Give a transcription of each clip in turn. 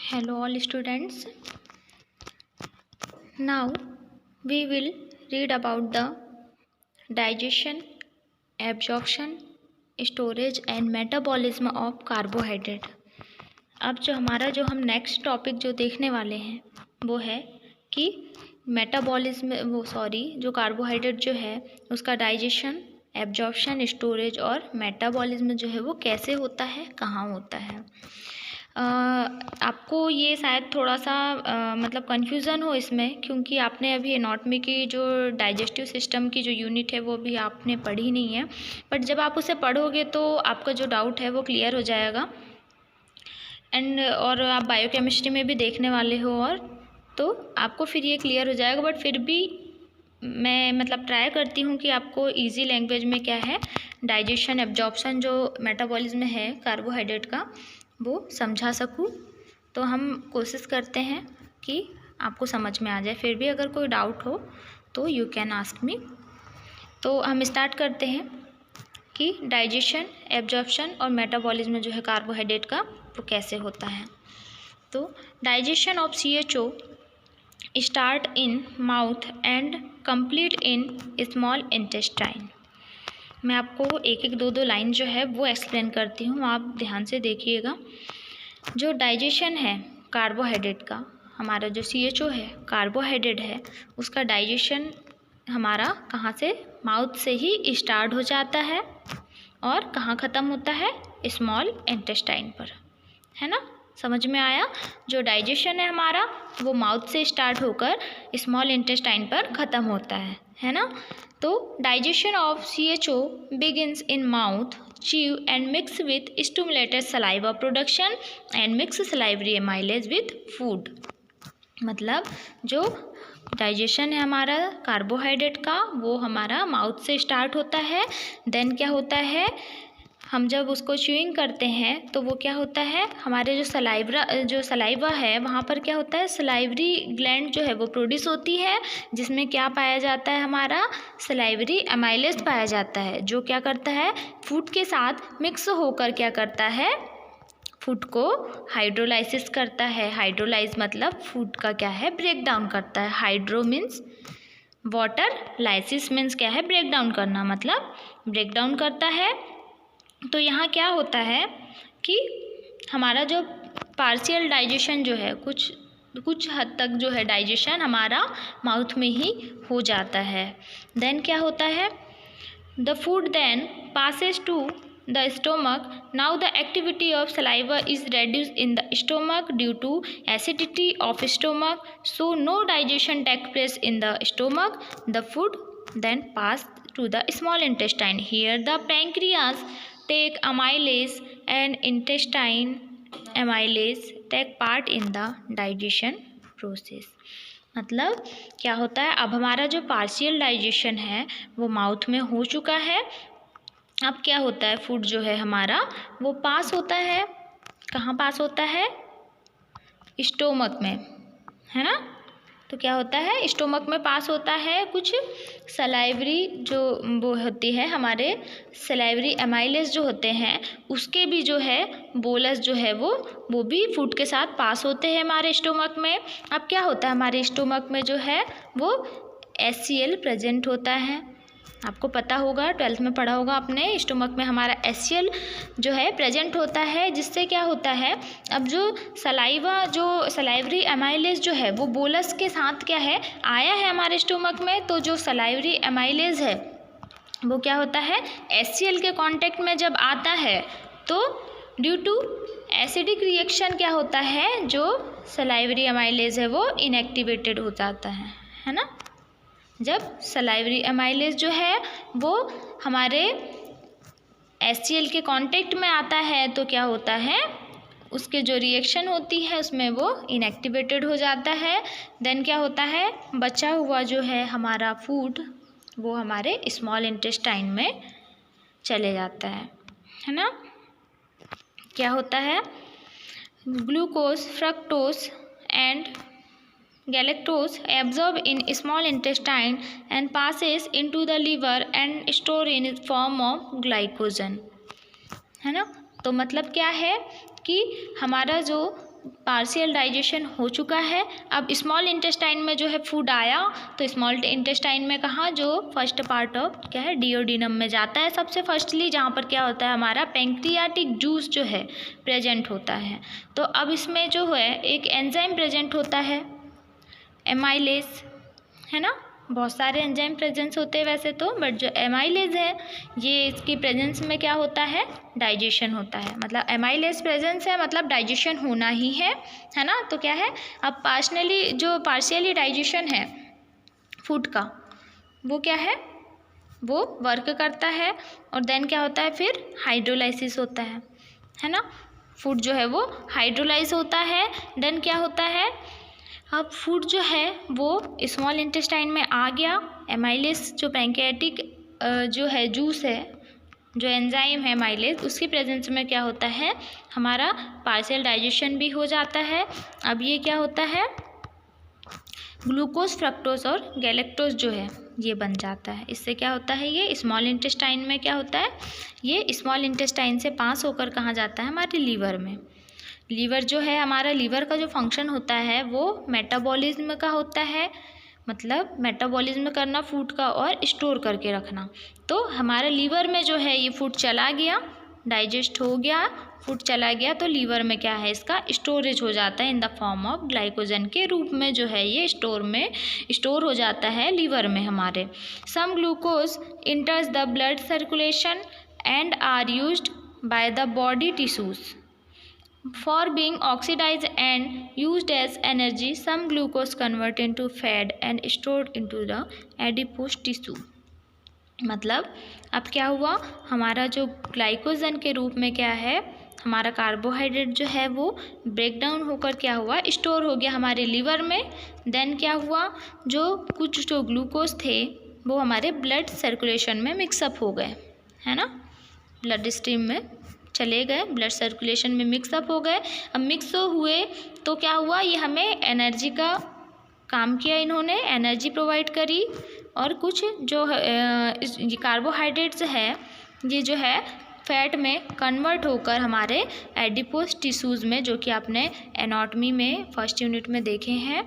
Hello all students. Now we will read about the digestion, absorption, storage and metabolism of carbohydrate. अब जो हम next topic जो देखने वाले हैं वो है कि जो कार्बोहाइड्रेट जो है उसका डाइजेशन, एब्जॉर्प्शन, स्टोरेज और मेटाबॉलिज्म जो है वो कैसे होता है, कहाँ होता है। आपको ये शायद थोड़ा सा मतलब कन्फ्यूज़न हो इसमें, क्योंकि आपने अभी एनाटॉमी की जो डाइजेस्टिव सिस्टम की जो यूनिट है वो भी आपने पढ़ी नहीं है। बट जब आप उसे पढ़ोगे तो आपका जो डाउट है वो क्लियर हो जाएगा। और आप बायोकेमिस्ट्री में भी देखने वाले हो, और तो आपको फिर ये क्लियर हो जाएगा। बट फिर भी मैं मतलब ट्राई करती हूँ कि आपको इजी लैंग्वेज में क्या है डाइजेशन, एब्जॉर्प्शन, जो मेटाबॉलिज्म है कार्बोहाइड्रेट का, वो समझा सकूँ। तो हम कोशिश करते हैं कि आपको समझ में आ जाए। फिर भी अगर कोई डाउट हो तो यू कैन आस्क मी। तो हम स्टार्ट करते हैं कि डाइजेशन, एब्जॉर्प्शन और मेटाबॉलिज्म जो है कार्बोहाइड्रेट का वो कैसे होता है। तो digestion of CHO start in mouth and complete in small intestine. मैं आपको एक एक दो लाइन जो है वो एक्सप्लेन करती हूँ, आप ध्यान से देखिएगा। जो डाइजेशन है कार्बोहाइड्रेट का, हमारा जो CHO है कार्बोहाइड्रेट है, उसका डाइजेशन हमारा कहाँ से, माउथ से ही स्टार्ट हो जाता है और कहाँ ख़त्म होता है, स्मॉल इंटेस्टाइन पर, है ना। समझ में आया। जो डाइजेशन है हमारा वो माउथ से स्टार्ट होकर स्मॉल इंटेस्टाइन पर ख़त्म होता है ना। तो digestion of CHO begins in mouth, chew and mix with stimulated saliva production and mix salivary amylase with food। मतलब जो डाइजेशन है हमारा कार्बोहाइड्रेट का वो हमारा माउथ से स्टार्ट होता है। देन क्या होता है, हम जब उसको च्यूइंग करते हैं तो वो क्या होता है, हमारे जो सलाइवा है वहाँ पर क्या होता है, सलाइवरी ग्लैंड जो है वो प्रोड्यूस होती है, जिसमें क्या पाया जाता है, हमारा सलाइवरी एमाइलेज पाया जाता है, जो क्या करता है, फूड के साथ मिक्स होकर क्या करता है, फूड को हाइड्रोलाइसिस करता है। हाइड्रोलाइज मतलब फूड का क्या है, ब्रेक डाउन करता है। Hydro means water, lysis means क्या है, ब्रेक डाउन करना, मतलब ब्रेक डाउन करता है। तो यहाँ क्या होता है कि हमारा जो पार्शियल डाइजेशन जो है, कुछ हद तक जो है डाइजेशन हमारा माउथ में ही हो जाता है। देन क्या होता है, the food then passes to the stomach. Now the activity of saliva is reduce in the stomach due to acidity of stomach, so no digestion take place in the stomach. The food then pass to the small intestine. Here the pancreas take amylase and intestine amylase take part in the digestion process। मतलब क्या होता है, अब हमारा जो partial digestion है वो mouth में हो चुका है। अब क्या होता है, फूड जो है हमारा वो पास होता है, कहाँ पास होता है, स्टोमक में, है ना। तो क्या होता है, स्टोमक में पास होता है। कुछ सलाइवरी जो वो होती है, हमारे सलाइवरी एमाइलेज जो होते हैं उसके भी जो है बोलस जो है वो भी फूड के साथ पास होते हैं हमारे स्टोमक में। अब क्या होता है, हमारे स्टोमक में जो है वो HCl प्रेजेंट होता है। आपको पता होगा, 12th में पढ़ा होगा आपने, स्टोमक में हमारा HCl जो है प्रेजेंट होता है, जिससे क्या होता है, अब जो सलाइवरी एमाइलेज जो है वो बोलस के साथ क्या है आया है हमारे स्टोमक में। तो जो सलाइवरी एमाइलेज है वो क्या होता है, HCl के कांटेक्ट में जब आता है तो ड्यू टू एसिडिक रिएक्शन क्या होता है, जो सलाइवरी एमाइलेज है वो इनएक्टिवेटेड हो जाता है ना। जब सलाइवरी एमाइलेज जो है वो हमारे HCl के कांटेक्ट में आता है तो क्या होता है, उसके जो रिएक्शन होती है उसमें वो इनएक्टिवेटेड हो जाता है। देन क्या होता है, बचा हुआ जो है हमारा फूड वो हमारे स्मॉल इंटेस्टाइन में चले जाता है ना। क्या होता है, glucose, fructose and galactose absorb in small intestine and passes into the liver and store in form of glycogen, है ना। तो मतलब क्या है कि हमारा जो पार्शियल डाइजेशन हो चुका है। अब स्मॉल इंटेस्टाइन में जो है फूड आया, तो स्मॉल इंटेस्टाइन में कहाँ, जो फर्स्ट पार्ट ऑफ क्या है डिओडिनम में जाता है सबसे फर्स्टली, जहाँ पर क्या होता है हमारा पैंक्रियाटिक जूस जो है प्रेजेंट होता है। तो अब इसमें जो है एक एंजाइम प्रेजेंट होता है एमाइलेज, है ना। बहुत सारे एंजाइम प्रेजेंस होते हैं वैसे तो, बट जो एमाइलेज है ये इसकी प्रेजेंस में क्या होता है, डाइजेशन होता है। मतलब एमाइलेज प्रेजेंस है मतलब डाइजेशन होना ही है ना। तो क्या है, अब पार्शियली डाइजेशन है फूड का, वो क्या है, वो वर्क करता है और देन क्या होता है, फिर हाइड्रोलाइसिस होता है ना। फूड जो है वो हाइड्रोलाइज होता है, देन क्या होता है, अब फूड जो है वो स्मॉल इंटेस्टाइन में आ गया, एमाइलेज जो पैंक्रियाटिक जो है जूस है, जो एंजाइम है एमाइलेज, उसकी प्रेजेंस में क्या होता है, हमारा पार्शियल डाइजेशन भी हो जाता है। अब ये क्या होता है, ग्लूकोज, फ्रक्टोज और गैलेक्टोज जो है ये बन जाता है। इससे क्या होता है, ये स्मॉल इंटेस्टाइन में क्या होता है, ये स्मॉल इंटेस्टाइन से पास होकर कहाँ जाता है, हमारे लीवर में। लीवर जो है हमारा, लीवर का जो फंक्शन होता है वो मेटाबॉलिज्म का होता है, मतलब मेटाबॉलिज्म करना फूड का और स्टोर करके रखना। तो हमारा लीवर में जो है ये फूड चला गया, डाइजेस्ट हो गया, फूड चला गया, तो लीवर में क्या है, इसका स्टोरेज हो जाता है in the form of glycogen के रूप में जो है ये स्टोर हो जाता है लीवर में हमारे। Some glucose enters the blood circulation and are used by the body tissues for being oxidized and used as energy. Some glucose convert into fat and stored into the adipose tissue. मतलब अब क्या हुआ, हमारा जो glycogen के रूप में क्या है, हमारा कार्बोहाइड्रेट जो है वो ब्रेक डाउन होकर क्या हुआ, स्टोर हो गया हमारे लीवर में। देन क्या हुआ, जो ग्लूकोज थे वो हमारे ब्लड सर्कुलेशन में मिक्सअप हो गए, है ना, ब्लड स्ट्रीम में चले गए, ब्लड सर्कुलेशन में मिक्सअप हो गए। अब मिक्स हुए तो क्या हुआ, ये हमें एनर्जी का काम किया, इन्होंने एनर्जी प्रोवाइड करी। और कुछ जो ये कार्बोहाइड्रेट्स है ये जो है फैट में कन्वर्ट होकर हमारे एडिपोज टिश्यूज़ में, जो कि आपने एनाटॉमी में फर्स्ट यूनिट में देखे हैं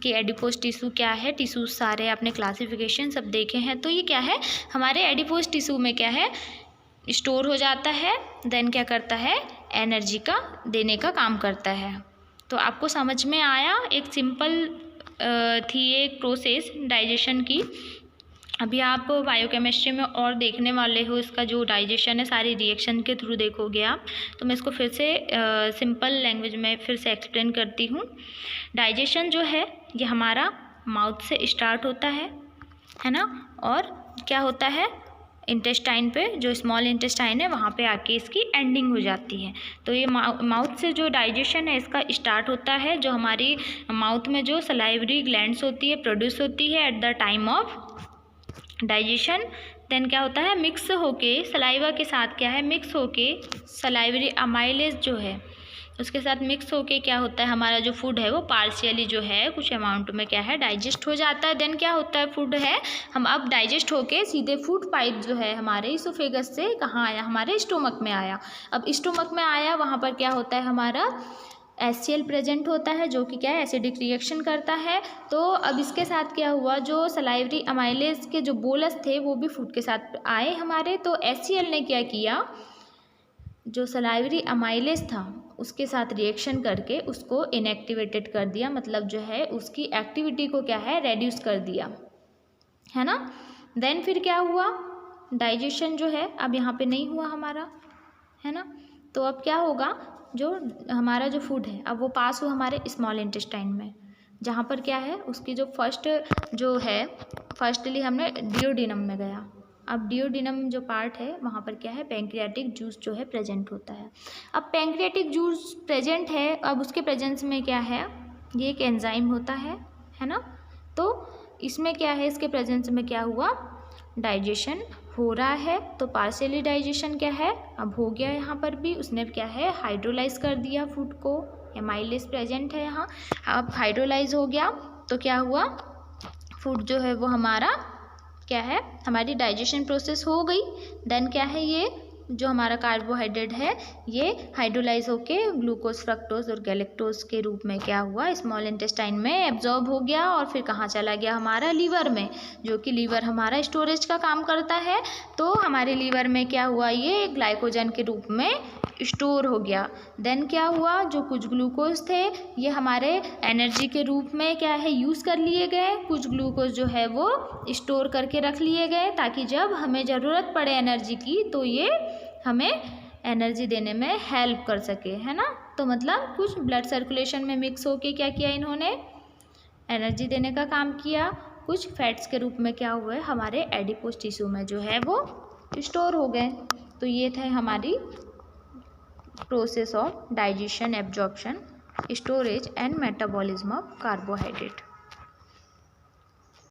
कि एडिपोज टिश्यू क्या है, टिश्यूज सारे आपने क्लासिफिकेशन सब देखे हैं। तो ये क्या है, हमारे एडिपोज टिश्यू में क्या है, स्टोर हो जाता है, देन क्या करता है, एनर्जी का देने का काम करता है। तो आपको समझ में आया, एक सिंपल थी एक प्रोसेस डाइजेशन की। अभी आप बायोकेमिस्ट्री में और देखने वाले हो, इसका जो डाइजेशन है सारी रिएक्शन के थ्रू देखोगे आप। तो मैं इसको फिर से सिंपल लैंग्वेज में फिर से एक्सप्लेन करती हूँ। डाइजेशन जो है ये हमारा माउथ से स्टार्ट होता है ना, और क्या होता है, इंटेस्टाइन पे, जो स्मॉल इंटेस्टाइन है वहाँ पे आके इसकी एंडिंग हो जाती है। तो ये माउथ से जो डाइजेशन है इसका स्टार्ट होता है, जो हमारी माउथ में जो सलाइवरी ग्लैंड्स होती है प्रोड्यूस होती है at the time of digestion. Then क्या होता है, मिक्स होके सलाइवा के साथ क्या है, मिक्स होके सलाइवरी अमाइलेज जो है उसके साथ मिक्स होके क्या होता है, हमारा जो फूड है वो पार्शियली जो है कुछ अमाउंट में क्या है डाइजेस्ट हो जाता है। देन क्या होता है, फूड है हम अब डाइजेस्ट होके सीधे फूड पाइप जो है हमारे इसोफेगस से कहाँ आया, हमारे स्टोमक में आया। अब स्टोमक में आया, वहाँ पर क्या होता है, हमारा HCl प्रेजेंट होता है, जो कि क्या है, एसिडिक रिएक्शन करता है। तो अब इसके साथ क्या हुआ, जो सलाइवरी अमाइलेज के जो बोलस थे वो भी फूड के साथ आए हमारे। तो HCl ने क्या किया, जो सलाइवरी अमाइलेज था उसके साथ रिएक्शन करके उसको इनएक्टिवेटेड कर दिया, मतलब जो है उसकी एक्टिविटी को क्या है, रेड्यूस कर दिया, है ना। देन फिर क्या हुआ, डाइजेशन जो है अब यहाँ पे नहीं हुआ हमारा, है ना। तो अब क्या होगा, जो हमारा जो फूड है अब वो पास हुआ हमारे स्मॉल इंटेस्टाइन में, जहाँ पर क्या है, उसकी जो फर्स्टली हमने डिओडिनम में गया। अब डिओडिनम जो पार्ट है वहाँ पर क्या है, पैंक्रियाटिक जूस जो है प्रेजेंट होता है। अब पैंक्रियाटिक जूस प्रेजेंट है, अब उसके प्रेजेंस में क्या है, ये एक एंजाइम होता है ना। तो इसमें क्या है, इसके प्रेजेंस में क्या हुआ, डाइजेशन हो रहा है। तो पार्शियली डाइजेशन क्या है, अब हो गया, यहाँ पर भी उसने क्या है, हाइड्रोलाइज कर दिया फूड को, एमाइलेज प्रेजेंट है यहाँ, अब हाइड्रोलाइज हो गया। तो क्या हुआ, फूड जो है वो हमारा क्या है, हमारी डाइजेशन प्रोसेस हो गई। देन क्या है, ये जो हमारा कार्बोहाइड्रेट है ये हाइड्रोलाइज होके ग्लूकोज, फ्रक्टोज और गैलेक्टोज के रूप में क्या हुआ, स्मॉल इंटेस्टाइन में एब्जॉर्ब हो गया और फिर कहाँ चला गया, हमारा लीवर में, जो कि लीवर हमारा स्टोरेज का काम करता है। तो हमारे लीवर में क्या हुआ, ये ग्लाइकोजन के रूप में स्टोर हो गया। देन क्या हुआ, जो कुछ ग्लूकोज थे ये हमारे एनर्जी के रूप में क्या है, यूज़ कर लिए गए। कुछ ग्लूकोज जो है वो स्टोर करके रख लिए गए ताकि जब हमें ज़रूरत पड़े एनर्जी की तो ये हमें एनर्जी देने में हेल्प कर सके, है ना। तो मतलब कुछ ब्लड सर्कुलेशन में मिक्स होके क्या किया, इन्होंने एनर्जी देने का काम किया। कुछ फैट्स के रूप में क्या हुए, हमारे एडिपोज टिश्यू में जो है वो स्टोर हो गए। तो ये थे हमारी process of digestion, absorption, storage and metabolism of carbohydrate.